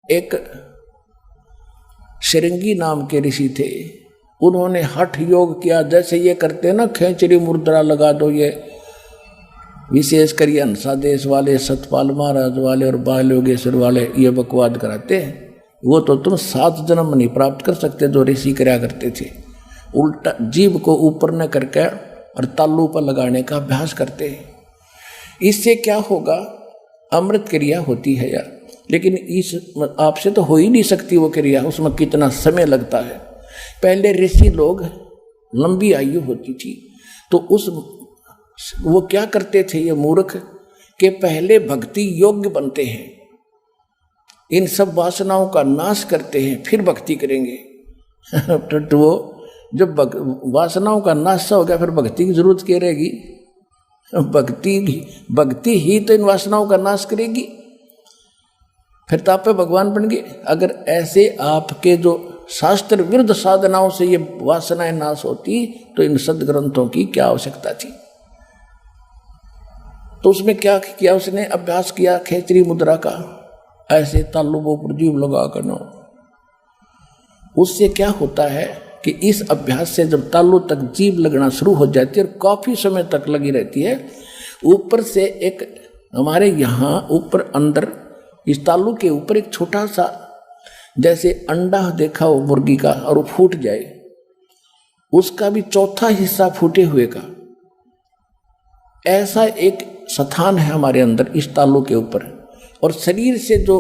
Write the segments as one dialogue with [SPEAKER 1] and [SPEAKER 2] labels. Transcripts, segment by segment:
[SPEAKER 1] एक शिरंगी नाम के ऋषि थे, उन्होंने हठ योग किया। जैसे ये करते हैं ना, खेचरी मुद्रा लगा दो, ये विशेष कर ये हंसा देश वाले, सतपाल महाराज वाले और बाल योगेश्वर वाले ये बकवाद कराते हैं। वो तो तुम 7 जन्म नहीं प्राप्त कर सकते जो ऋषि कराया करते थे। उल्टा जीभ को ऊपर न करके और तालू पर लगाने का अभ्यास करते हैं। इससे क्या होगा, अमृत क्रिया होती है यार, लेकिन इस आपसे तो हो ही नहीं सकती वो क्रिया, उसमें कितना समय लगता है। पहले ऋषि लोग लंबी आयु होती थी, तो वो क्या करते थे ये मूर्ख, के पहले भक्ति योग्य बनते हैं, इन सब वासनाओं का नाश करते हैं, फिर भक्ति करेंगे। तो वो जब वासनाओं का नाश हो गया, फिर भक्ति की जरूरत क्या रहेगी? भक्ति ही तो इन वासनाओं का नाश करेगी, फिर तो आप पे भगवान बन गए। अगर ऐसे आपके जो शास्त्र विरुद्ध साधनाओं से ये वासनाएं नाश होती, तो इन सदग्रंथों की क्या आवश्यकता थी? तो उसमें क्या किया उसने? अभ्यास किया खेचरी मुद्रा का, ऐसे तालुबों पर जीभ लगा करना। उससे क्या होता है कि इस अभ्यास से जब तालु तक जीभ लगना शुरू हो जाती है और काफी समय तक लगी रहती है, ऊपर से एक हमारे यहाँ ऊपर अंदर इस तालु के ऊपर एक छोटा सा जैसे अंडा देखा हो मुर्गी का, और वो फूट जाए, उसका भी चौथा हिस्सा फूटे हुए का, ऐसा एक स्थान है हमारे अंदर इस तालु के ऊपर। और शरीर से जो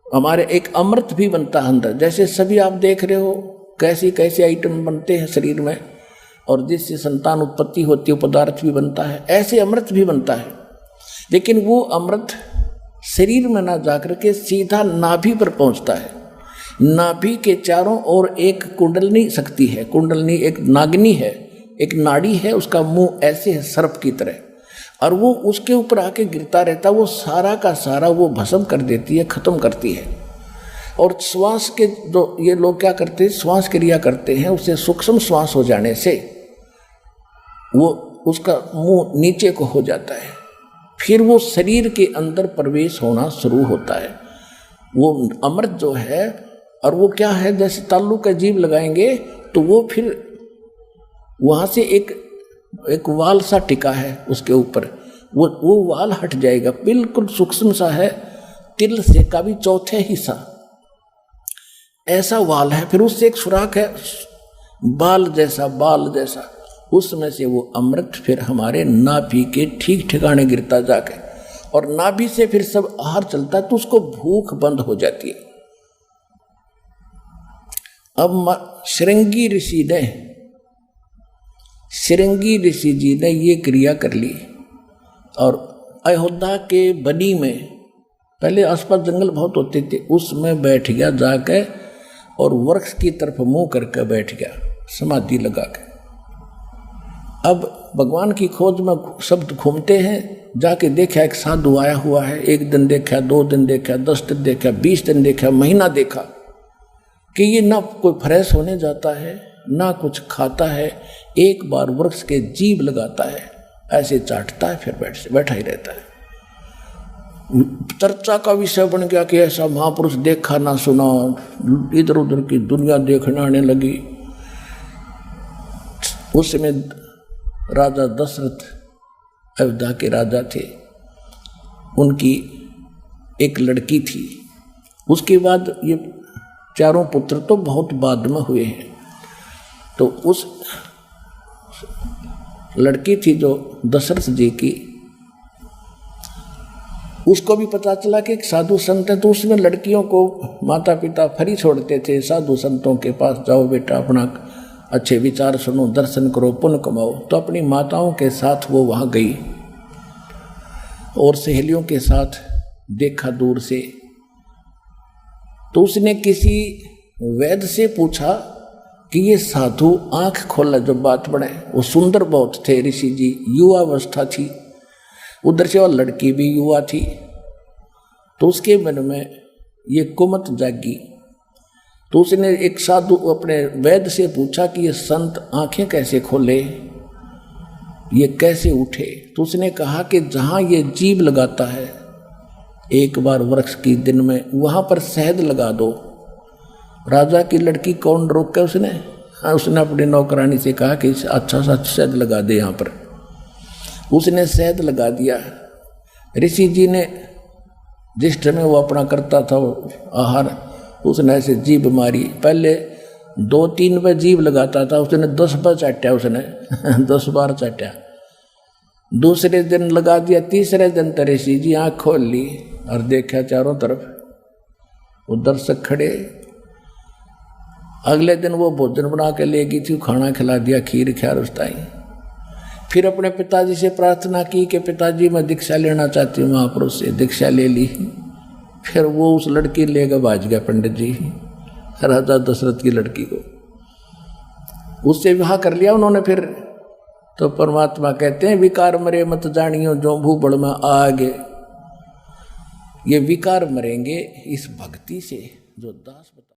[SPEAKER 1] हमारे एक अमृत भी बनता है अंदर, जैसे सभी आप देख रहे हो कैसी कैसे आइटम बनते हैं शरीर में, और जिससे संतान उत्पत्ति होती है पदार्थ भी बनता है, ऐसे अमृत भी बनता है। लेकिन वो अमृत शरीर में ना जाकर के सीधा नाभि पर पहुंचता है। नाभि के चारों ओर एक कुंडलनी शक्ति है, कुंडलनी एक नागनी है, एक नाड़ी है, उसका मुंह ऐसे है सर्प की तरह, और वो उसके ऊपर आके गिरता रहता, वो सारा का सारा वो भस्म कर देती है, खत्म करती है। और श्वास के जो ये लोग क्या करते हैं, श्वास क्रिया करते हैं, उससे सूक्ष्म श्वास हो जाने से वो उसका मुंह नीचे को हो जाता है, फिर वो शरीर के अंदर प्रवेश होना शुरू होता है वो अमृत जो है। और वो क्या है, जैसे तालु का जीभ लगाएंगे तो वो फिर वहाँ से एक वाल सा टिका है उसके ऊपर, वो वाल हट जाएगा, बिल्कुल सूक्ष्म सा है, तिल से का भी चौथे हिस्सा ऐसा वाल है। फिर उससे एक सुराख है बाल जैसा, उसमें से वो अमृत फिर हमारे नाभि के ठीक ठिकाने गिरता जाके, और नाभि से फिर सब आहार चलता है, तो उसको भूख बंद हो जाती है। अब श्रृंगी ऋषि जी ने ये क्रिया कर ली, और अयोध्या के बनी में पहले आसपास जंगल बहुत होते थे, उसमें बैठ गया जाके, और वृक्ष की तरफ मुंह करके बैठ गया समाधि लगा के। अब भगवान की खोज में शब्द घूमते हैं, जाके देखा एक साधु आया हुआ है, 1 दिन देखा, 2 दिन देखा, 10 दिन देखा, 20 दिन देखा, महीना देखा, कि ये ना कोई फ्रेश होने जाता है ना कुछ खाता है, एक बार वृक्ष के जीभ लगाता है, ऐसे चाटता है, फिर बैठा ही रहता है। चर्चा का विषय बन गया कि ऐसा महापुरुष देखा ना सुना, इधर उधर की दुनिया देखने आने लगी। उस समय राजा दशरथ अयोध्या के राजा थे, उनकी एक लड़की थी। उसके बाद ये चारों पुत्र तो बहुत बाद में हुए हैं। तो उस लड़की थी जो दशरथ जी की, उसको भी पता चला कि एक साधु संत है, तो उसमें लड़कियों को माता पिता फ्री छोड़ते थे, साधु संतों के पास जाओ बेटा, अपना अच्छे विचार सुनो, दर्शन करो, पुण्य कमाओ। तो अपनी माताओं के साथ वो वहाँ गई और सहेलियों के साथ देखा दूर से। तो उसने किसी वैद्य से पूछा कि ये साधु आंख खोला जो बात बढ़े, वो सुंदर बहुत थे ऋषि जी, युवा अवस्था थी, उधर से और लड़की भी युवा थी। तो उसके मन में ये कुमत जागी। तो उसने एक साधु अपने वैद्य से पूछा कि ये संत आंखें कैसे खोले, ये कैसे उठे। तो उसने कहा कि जहाँ ये जीभ लगाता है एक बार वृक्ष की दिन में वहां पर शहद लगा दो। राजा की लड़की कौन रोके उसने? हाँ, उसने अपनी नौकरानी से कहा कि अच्छा सा शहद लगा दे यहाँ पर। उसने शहद लगा दिया। ऋषि जी ने जिस समय वो अपना करता था आहार, उसने ऐसे जीभ मारी। पहले 2-3 बार जीभ लगाता था, उसने 10 बार चाटा, उसने 10 बार चाटा। दूसरे दिन लगा दिया, तीसरे दिन तो ऋषि जी आँख खोल ली और देखा चारों तरफ, वो दर्शक खड़े। अगले दिन वो भोजन बना के ले गई थी, खाना खिला दिया, खीर ख्यार उसताई। फिर अपने पिताजी से प्रार्थना की कि पिताजी मैं दीक्षा लेना चाहती हूँ महापुरुष से। दीक्षा ले ली। फिर वो उस लड़की लेकर भाज गया पंडित जी, राजा दशरथ की लड़की को, उससे विवाह कर लिया उन्होंने। फिर तो परमात्मा कहते हैं विकार मरे मत जानियो जो भूबड़ में आगे। ये विकार मरेंगे इस भक्ति से जो दास